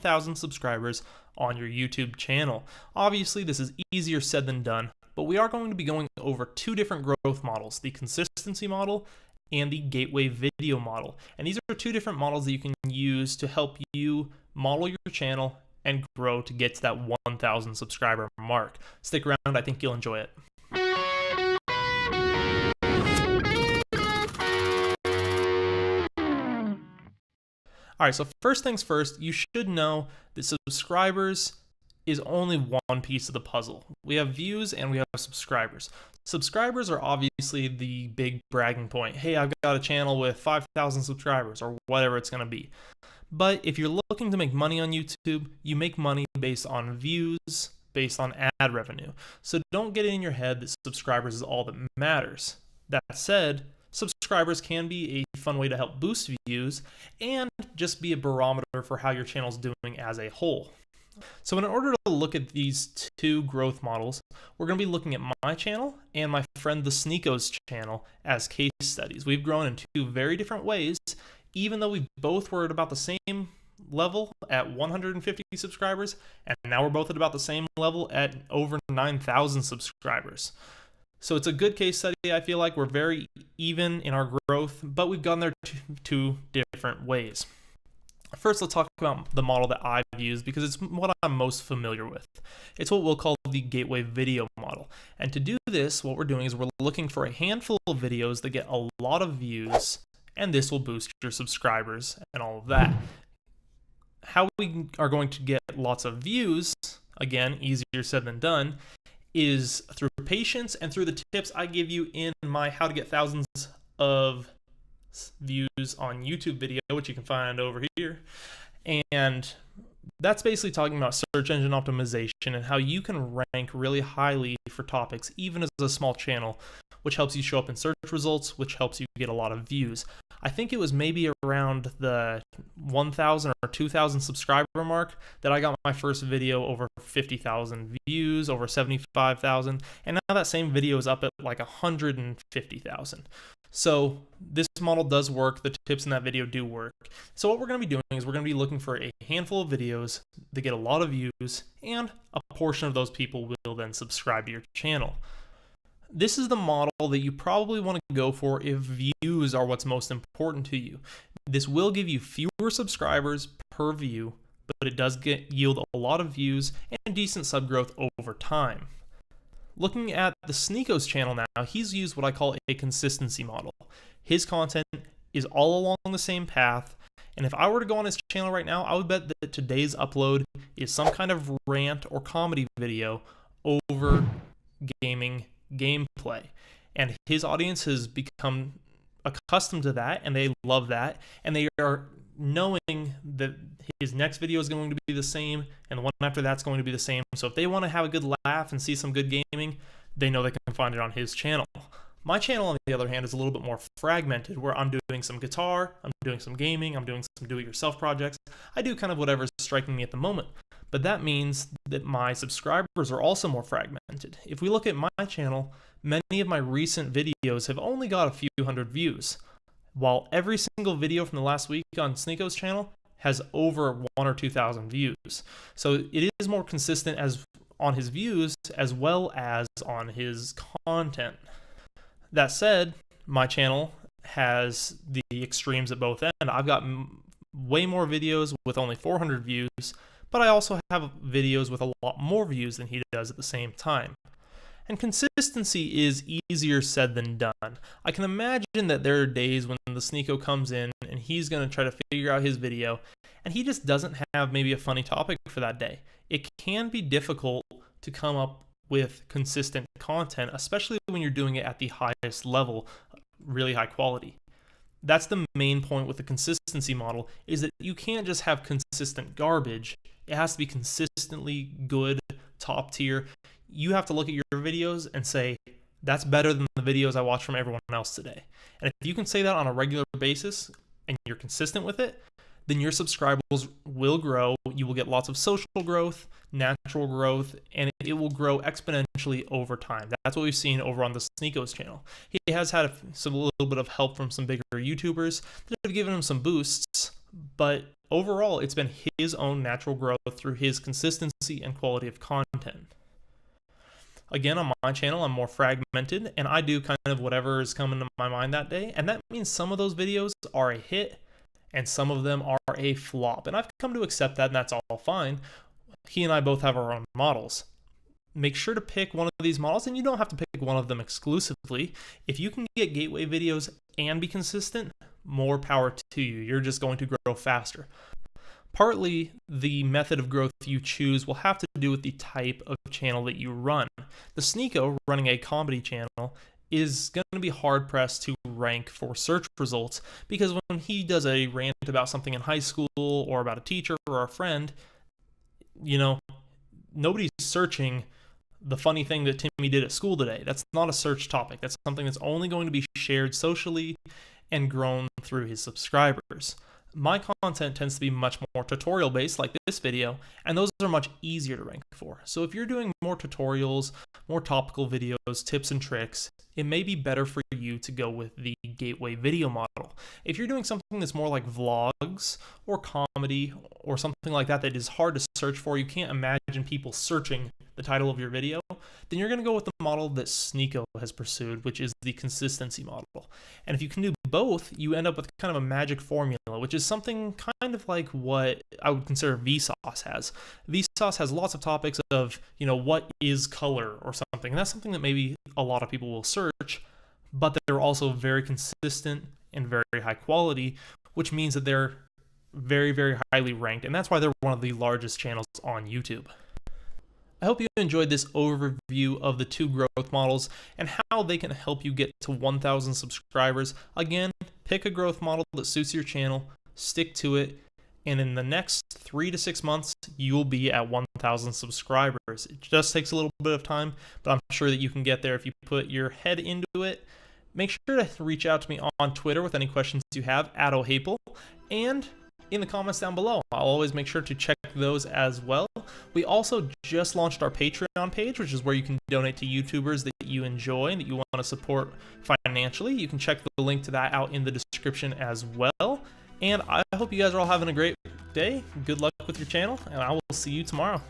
1,000 subscribers on your YouTube channel. Obviously, this is easier said than done, but we are going to be going over two different growth models, the consistency model and the gateway video model. And these are two different models that you can use to help you model your channel and grow to get to that 1,000 subscriber mark. Stick around, I think you'll enjoy it. All right, so first things first, you should know that subscribers is only one piece of the puzzle. We have views and we have subscribers. Subscribers are obviously the big bragging point. Hey, I've got a channel with 5,000 subscribers or whatever it's going to be. But if you're looking to make money on YouTube, you make money based on views, based on ad revenue. So don't get it in your head that subscribers is all that matters. That said, subscribers can be a fun way to help boost views and just be a barometer for how your channel's doing as a whole. So in order to look at these two growth models, we're going to be looking at my channel and my friend the Sneako's channel as case studies. We've grown in two very different ways, even though we both were at about the same level at 150 subscribers, and now we're both at about the same level at over 9,000 subscribers. So it's a good case study. I feel like we're very even in our growth, but we've gone there two different ways. First, let's talk about the model that I've used because it's what I'm most familiar with. It's what we'll call the gateway video model. And to do this, what we're doing is we're looking for a handful of videos that get a lot of views, and this will boost your subscribers and all of that. How we are going to get lots of views, again, easier said than done, is through patience and through the tips I give you in my How to Get Thousands of Views on YouTube video, which you can find over here. And that's basically talking about search engine optimization and how you can rank really highly for topics, even as a small channel, which helps you show up in search results, which helps you get a lot of views. I think it was maybe around the 1,000 or 2,000 subscriber mark that I got my first video over 50,000 views, over 75,000, and now that same video is up at like 150,000. So this model does work. The tips in that video do work. So what we're going to be doing is we're going to be looking for a handful of videos that get a lot of views, and a portion of those people will then subscribe to your channel. This is the model that you probably want to go for if views are what's most important to you. This will give you fewer subscribers per view, but it does yield a lot of views and decent sub growth over time. Looking at the Sneako's channel now, he's used what I call a consistency model. His content is all along the same path, and if I were to go on his channel right now, I would bet that today's upload is some kind of rant or comedy video over gaming gameplay. And his audience has become accustomed to that, and they love that, and they are knowing that his next video is going to be the same and the one after that's going to be the same. So if they want to have a good laugh and see some good gaming, they know they can find it on his channel. My channel, on the other hand, is a little bit more fragmented, where I'm doing some guitar, I'm doing some gaming, I'm doing some do-it-yourself projects. I do kind of whatever's striking me at the moment. But that means that my subscribers are also more fragmented. If we look at my channel, many of my recent videos have only got a few hundred views, while every single video from the last week on Sneako's channel has over 1,000 or 2,000 views. So it is more consistent as on his views as well as on his content. That said, my channel has the extremes at both ends. I've got way more videos with only 400 views, but I also have videos with a lot more views than he does at the same time. And consistency is easier said than done. I can imagine that there are days when the Sneako comes in and he's going to try to figure out his video, and he just doesn't have maybe a funny topic for that day. It can be difficult to come up with consistent content, especially when you're doing it at the highest level, really high quality. That's the main point with the consistency model, is that you can't just have consistent garbage. It has to be consistently good, top tier. You have to look at your videos and say, that's better than the videos I watch from everyone else today. And if you can say that on a regular basis and you're consistent with it, then your subscribers will grow. You will get lots of social growth, natural growth, and it will grow exponentially over time. That's what we've seen over on the Sneako's channel. He has had a little bit of help from some bigger YouTubers that have given him some boosts, but overall, it's been his own natural growth through his consistency and quality of content. Again, on my channel, I'm more fragmented, and I do kind of whatever is coming to my mind that day, and that means some of those videos are a hit, and some of them are a flop, and I've come to accept that, and that's all fine. He and I both have our own models. Make sure to pick one of these models, and you don't have to pick one of them exclusively. If you can get gateway videos and be consistent, more power to you. You're just going to grow faster. Partly, the method of growth you choose will have to do with the type of channel that you run. The Sneeko, running a comedy channel, is going to be hard-pressed to rank for search results, because when he does a rant about something in high school or about a teacher or a friend, you know, nobody's searching the funny thing that Timmy did at school today. That's not a search topic. That's something that's only going to be shared socially and grown through his subscribers. My content tends to be much more tutorial based, like this video, and those are much easier to rank for. So if you're doing more tutorials, more topical videos, tips and tricks, it may be better for you to go with the gateway video model. If you're doing something that's more like vlogs or comedy or something like that that is hard to search for, you can't imagine people searching the title of your video, then you're going to go with the model that Sneeko has pursued, which is the consistency model. And if you can do both, you end up with kind of a magic formula, which is something kind of like what I would consider Vsauce has. Vsauce has lots of topics of, you know, what is color or something. And that's something that maybe a lot of people will search, but they're also very consistent and very high quality, which means that they're very, very highly ranked. And that's why they're one of the largest channels on YouTube. I hope you enjoyed this overview of the two growth models and how they can help you get to 1,000 subscribers. Again, pick a growth model that suits your channel, stick to it, and in the next 3 to 6 months, you'll be at 1,000 subscribers. It just takes a little bit of time, but I'm sure that you can get there if you put your head into it. Make sure to reach out to me on Twitter with any questions you have, @ohapel, and in the comments down below. I'll always make sure to check those as well. We also just launched our Patreon page, which is where you can donate to YouTubers that you enjoy and that you want to support financially. You can check the link to that out in the description as well. And I hope you guys are all having a great day. Good luck with your channel, and I will see you tomorrow.